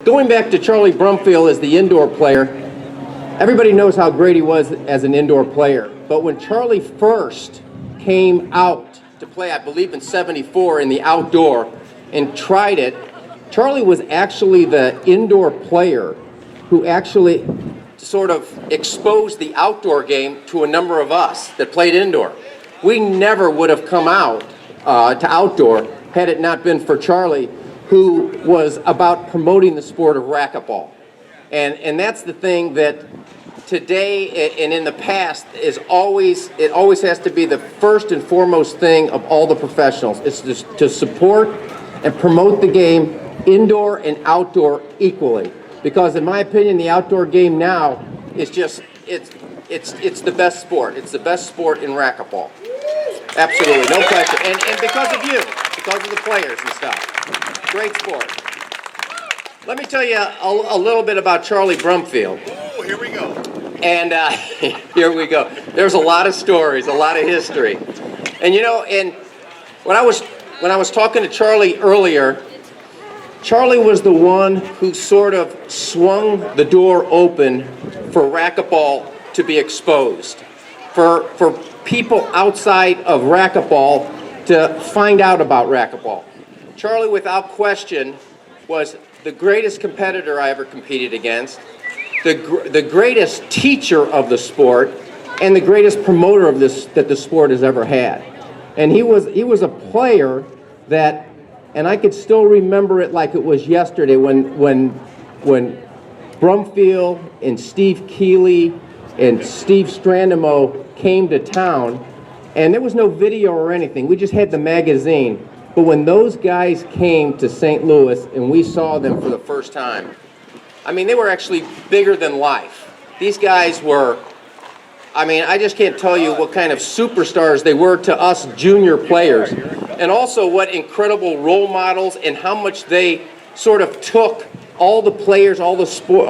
Going back to Charlie Brumfield as the indoor player, everybody knows how great he was as an indoor player. But when Charlie first came out to play, I believe in '74 in the outdoor, and tried it, Charlie was actually the indoor player who actually sort of exposed the outdoor game to a number of us that played indoor. We never would have come out to outdoor had it not been for Charlie, who was about promoting the sport of racquetball. And that's the thing that today and in the past it always has to be the first and foremost thing of all the professionals. It's just to support and promote the game indoor and outdoor equally. Because in my opinion, the outdoor game now is just, it's the best sport. It's the best sport in racquetball. Absolutely, no question. And because of you, because of the players and stuff. Great sport. Let me tell you a little bit about Charlie Brumfield. Oh, here we go. And here we go. There's a lot of stories, a lot of history. And you know, and when I was talking to Charlie earlier, Charlie was the one who sort of swung the door open for racquetball to be exposed, for people outside of racquetball to find out about racquetball. Charlie, without question, was the greatest competitor I ever competed against, the greatest teacher of the sport, and the greatest promoter of this that the sport has ever had. And he was a player that, and I could still remember it like it was yesterday when Brumfield and Steve Keeley and Steve Strandamo came to town, and there was no video or anything. We just had the magazine. But when those guys came to St. Louis and we saw them for the first time, I mean, they were actually bigger than life. These guys were, I mean, I just can't tell you what kind of superstars they were to us junior players. And also what incredible role models and how much they sort of took all the players, all the sport,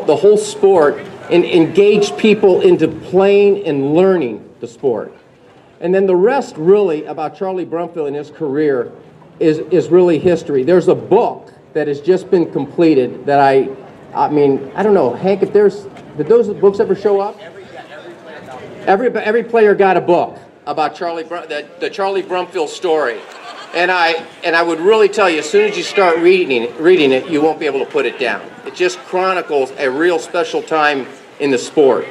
the whole sport, and engaged people into playing and learning the sport. And then the rest really about Charlie Brumfield and his career is really history. There's a book that has just been completed that I mean, I don't know, Hank, did those books ever show up? Every player got a book about the Charlie Brumfield story. And I would really tell you, as soon as you start reading it, you won't be able to put it down. It just chronicles a real special time in the sport.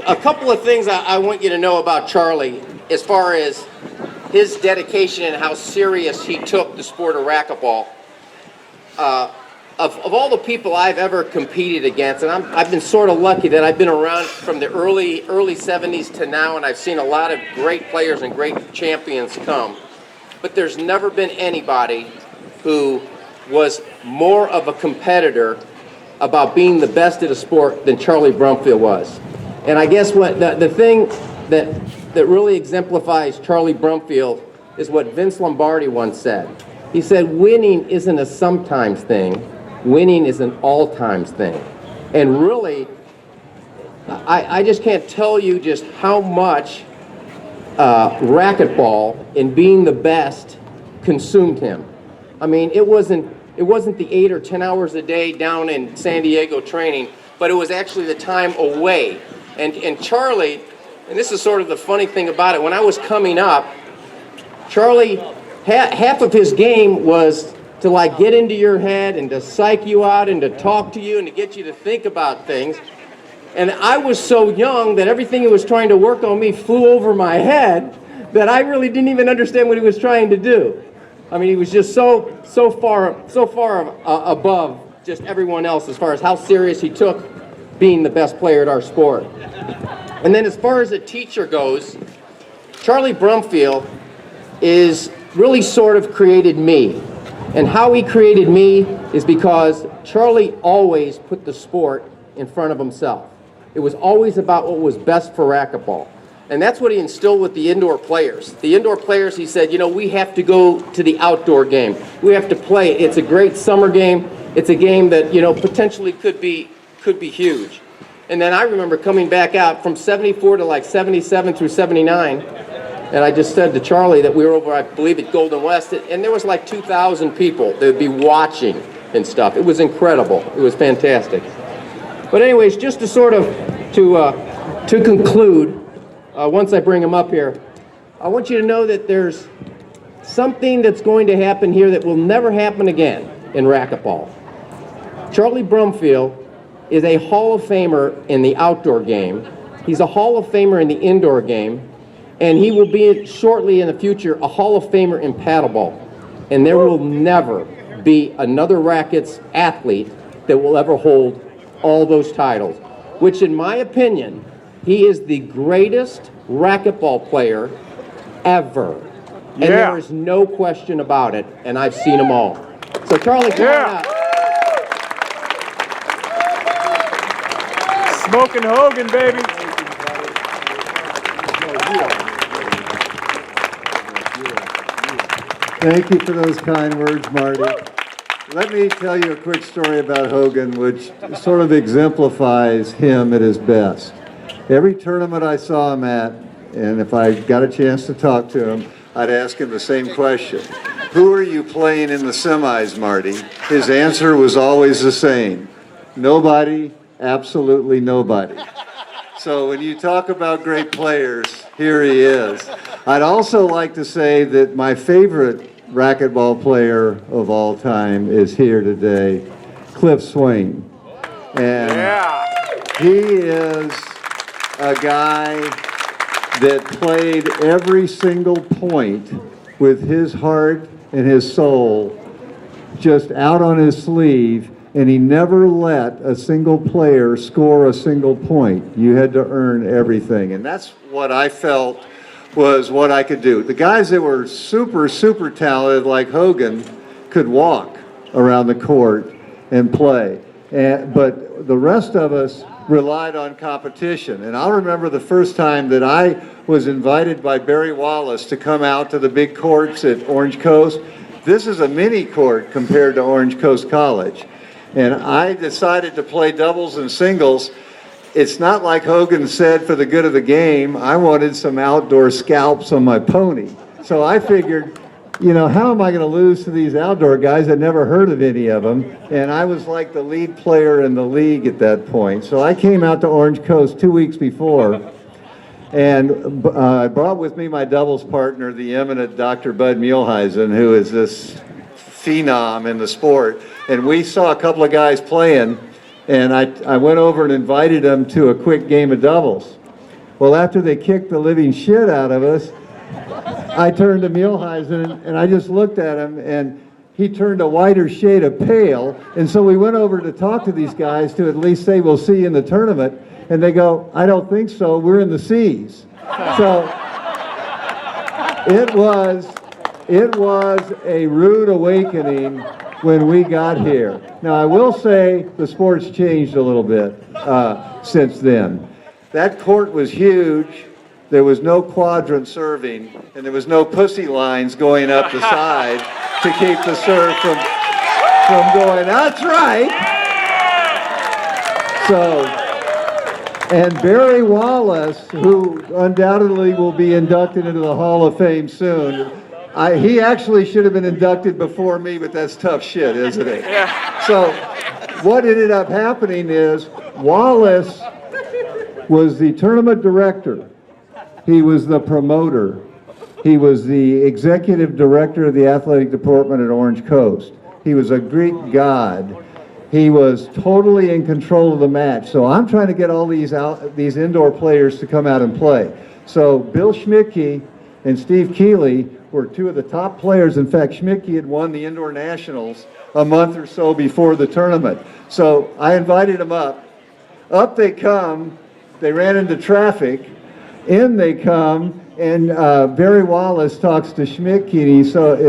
A couple of things I want you to know about Charlie as far as his dedication and how serious he took the sport of racquetball. Of all the people I've ever competed against, and I've been sort of lucky that I've been around from the early 70s to now, and I've seen a lot of great players and great champions come. But there's never been anybody who was more of a competitor about being the best at a sport than Charlie Brumfield was. And I guess what the thing that really exemplifies Charlie Brumfield is what Vince Lombardi once said. He said, winning isn't a sometimes thing, winning is an all-times thing. And really, I just can't tell you just how much racquetball and being the best consumed him. I mean, it wasn't the 8 or 10 hours a day down in San Diego training, but it was actually the time away. And Charlie, and this is sort of the funny thing about it, when I was coming up, Charlie, half of his game was to like get into your head and to psych you out and to talk to you and to get you to think about things. And I was so young that everything he was trying to work on me flew over my head that I really didn't even understand what he was trying to do. I mean, he was just so far above just everyone else as far as how serious he took being the best player at our sport. And then as far as a teacher goes, Charlie Brumfield is really sort of created me. And how he created me is because Charlie always put the sport in front of himself. It was always about what was best for racquetball. And that's what he instilled with the indoor players. The indoor players, he said, you know, we have to go to the outdoor game. We have to play. It's a great summer game. It's a game that, you know, potentially could be huge. And then I remember coming back out from 74 to like 77 through 79. And I just said to Charlie that we were over, I believe, at Golden West, and there was like 2,000 people that would be watching and stuff. It was incredible. It was fantastic. But anyways, just to sort of, to conclude, once I bring him up here, I want you to know that there's something that's going to happen here that will never happen again in racquetball. Charlie Brumfield is a Hall of Famer in the outdoor game. He's a Hall of Famer in the indoor game. And he will be shortly in the future a Hall of Famer in paddleball. And there will never be another rackets athlete that will ever hold all those titles, which in my opinion, he is the greatest racquetball player ever. And there is no question about it, and I've seen them all. So Charlie, come on out. Smoking Hogan, baby. Thank you for those kind words, Marty. Let me tell you a quick story about Hogan, which sort of exemplifies him at his best. Every tournament I saw him at, and if I got a chance to talk to him, I'd ask him the same question. Who are you playing in the semis, Marty? His answer was always the same. Nobody, absolutely nobody. So when you talk about great players, here he is. I'd also like to say that my favorite racquetball player of all time is here today, Cliff Swain. And he is a guy that played every single point with his heart and his soul just out on his sleeve, and he never let a single player score a single point. You had to earn everything, and that's what I felt was what I could do. The guys that were super, super talented like Hogan could walk around the court and play, but the rest of us relied on competition. And I'll remember the first time that I was invited by Barry Wallace to come out to the big courts at Orange Coast. This is a mini court compared to Orange Coast College. And I decided to play doubles and singles. It's not like Hogan said for the good of the game. I wanted some outdoor scalps on my pony. So I figured, you know, how am I going to lose to these outdoor guys? I'd never heard of any of them. And I was like the lead player in the league at that point. So I came out to Orange Coast 2 weeks before, and I brought with me my doubles partner, the eminent Dr. Bud Muehlheisen, who is this phenom in the sport. And we saw a couple of guys playing, and I went over and invited them to a quick game of doubles. Well, after they kicked the living shit out of us, I turned to Muehlheisen, and I just looked at him, and he turned a whiter shade of pale. And so we went over to talk to these guys to at least say, we'll see you in the tournament. And they go, I don't think so, we're in the C's. So it was a rude awakening when we got here. Now, I will say the sport's changed a little bit since then. That court was huge. There was no quadrant serving, and there was no pussy lines going up the side to keep the serve from going. That's right. So, and Barry Wallace, who undoubtedly will be inducted into the Hall of Fame soon, he actually should have been inducted before me, but that's tough shit, isn't it? Yeah. So what ended up happening is Wallace was the tournament director. He was the promoter. He was the executive director of the athletic department at Orange Coast. He was a Greek god. He was totally in control of the match. So I'm trying to get all these indoor players to come out and play. So Bill Schmidtke and Steve Keeley were two of the top players. In fact, Schmidtke had won the indoor nationals a month or so before the tournament. So I invited them up. Up they come. They ran into traffic. In they come, and Barry Wallace talks to Schmidtke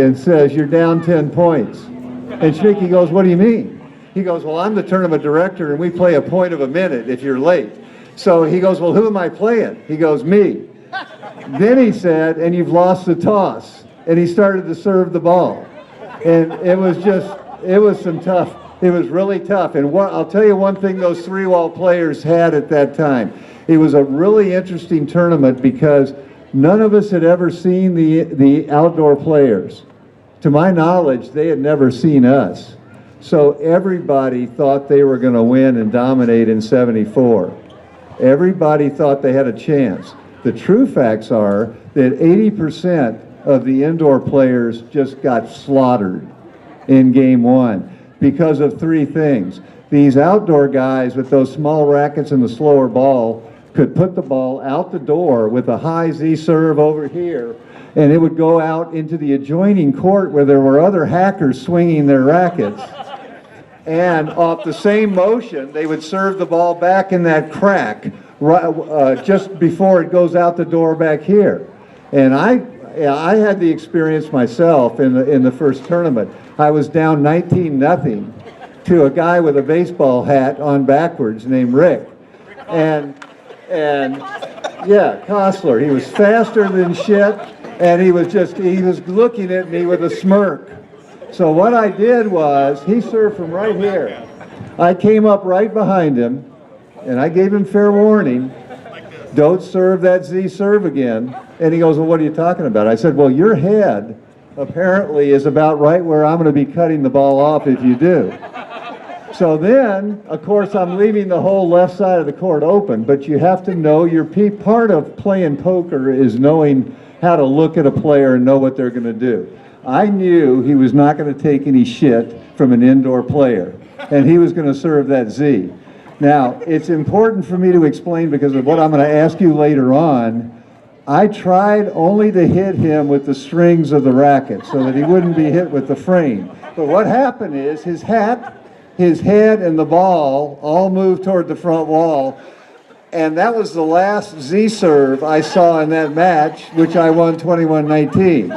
and says, you're down 10 points. And Schmidtke goes, what do you mean? He goes, well, I'm the tournament director, and we play a point of a minute if you're late. So he goes, well, who am I playing? He goes, me. Then he said, and you've lost the toss. And he started to serve the ball. And it was really tough. And I'll tell you one thing those three-wall players had at that time. It was a really interesting tournament because None of us had ever seen the outdoor players. To my knowledge, they had never seen us. So everybody thought they were going to win and dominate in 74. Everybody thought they had a chance. The true facts are that 80% of the indoor players just got slaughtered in game one because of three things. These outdoor guys with those small rackets and the slower ball could put the ball out the door with a high Z serve over here, and it would go out into the adjoining court where there were other hackers swinging their rackets. And off the same motion, they would serve the ball back in that crack just before it goes out the door back here. And I had the experience myself in the first tournament. I was down 19-0 to a guy with a baseball hat on backwards named Rick. And yeah, Kostler. He was faster than shit, and he was looking at me with a smirk. So what I did was, he served from right here. I came up right behind him, and I gave him fair warning, don't serve that Z serve again. And he goes, well, what are you talking about? I said, well, your head apparently is about right where I'm going to be cutting the ball off if you do. So then, of course, I'm leaving the whole left side of the court open, but you have to know your part of playing poker is knowing how to look at a player and know what they're going to do. I knew he was not going to take any shit from an indoor player, and he was going to serve that Z. Now, it's important for me to explain because of what I'm going to ask you later on. I tried only to hit him with the strings of the racket so that he wouldn't be hit with the frame. But what happened is his hat, his head, and the ball all moved toward the front wall, and that was the last Z serve I saw in that match, which I won 21-19.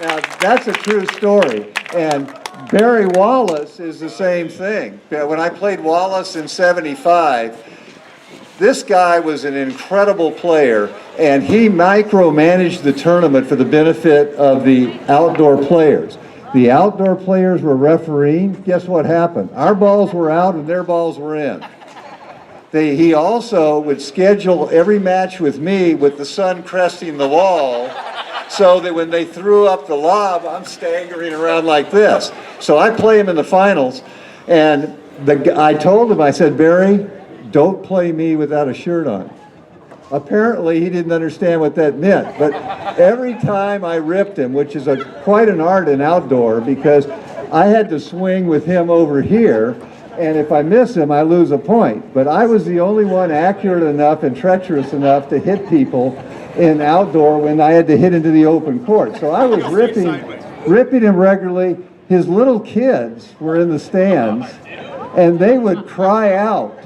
Now, that's a true story. And Barry Wallace is the same thing. When I played Wallace in 75, this guy was an incredible player, and he micromanaged the tournament for the benefit of the outdoor players. The outdoor players were refereeing. Guess what happened? Our balls were out and their balls were in. He also would schedule every match with me with the sun cresting the wall, so that when they threw up the lob, I'm staggering around like this. So I play him in the finals, and I told him, I said, Barry, don't play me without a shirt on. Apparently, he didn't understand what that meant, but every time I ripped him, which is quite an art in outdoor, because I had to swing with him over here, and if I miss him, I lose a point. But I was the only one accurate enough and treacherous enough to hit people in outdoor when I had to hit into the open court. So I was ripping him regularly. His little kids were in the stands, and they would cry out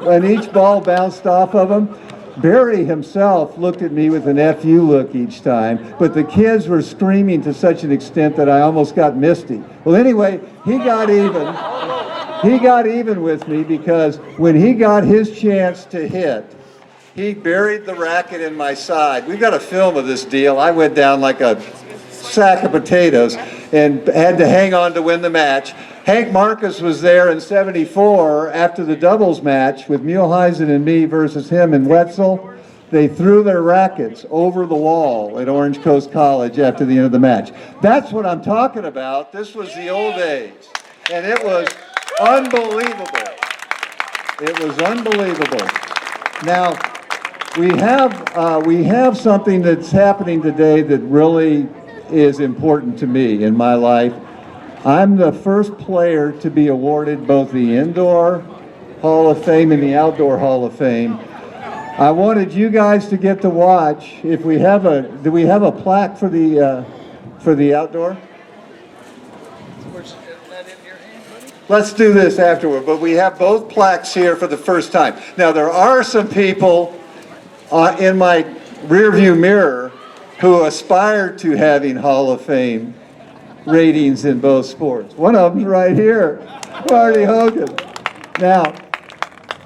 when each ball bounced off of him. Barry himself looked at me with an FU look each time, but the kids were screaming to such an extent that I almost got misty. Well, anyway, he got even with me because when he got his chance to hit, he buried the racket in my side. We've got a film of this deal. I went down like a sack of potatoes and had to hang on to win the match. Hank Marcus was there in 74 after the doubles match with Muehlheisen and me versus him and Wetzel. They threw their rackets over the wall at Orange Coast College after the end of the match. That's what I'm talking about. This was the old days, and it was unbelievable. It was unbelievable. Now, we have something that's happening today that really is important to me in my life. I'm the first player to be awarded both the Indoor Hall of Fame and the Outdoor Hall of Fame. I wanted you guys to get to watch. If we have do we have a plaque for the outdoor? Let's do this afterward, but we have both plaques here for the first time. Now, there are some people in my rearview mirror who aspire to having Hall of Fame ratings in both sports. One of them's right here, Marty Hogan. Now,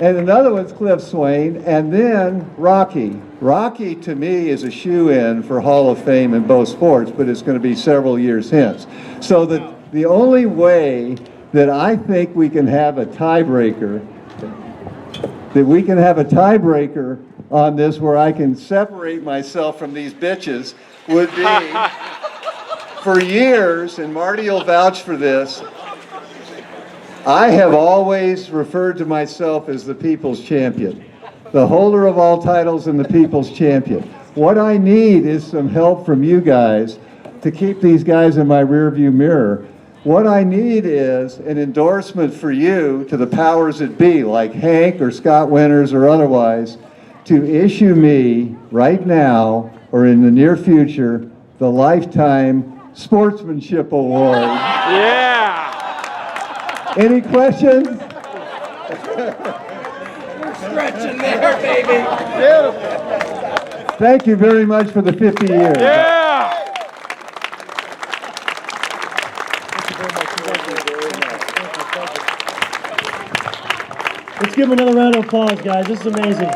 and another one's Cliff Swain, and then Rocky. Rocky, to me, is a shoe-in for Hall of Fame in both sports, but it's going to be several years hence. So the only way that I think we can have a tiebreaker that we can have a tiebreaker on this where I can separate myself from these bitches would be, for years, and Marty will vouch for this, I have always referred to myself as the people's champion, the holder of all titles and the people's champion. What I need is some help from you guys to keep these guys in my rearview mirror. What I need is an endorsement for you to the powers that be, like Hank or Scott Winters or otherwise, to issue me right now or in the near future the Lifetime Sportsmanship Award. Yeah! Any questions? Stretching there, baby. Thank you very much for the 50 years. Yeah! Let's give him another round of applause, guys. This is amazing.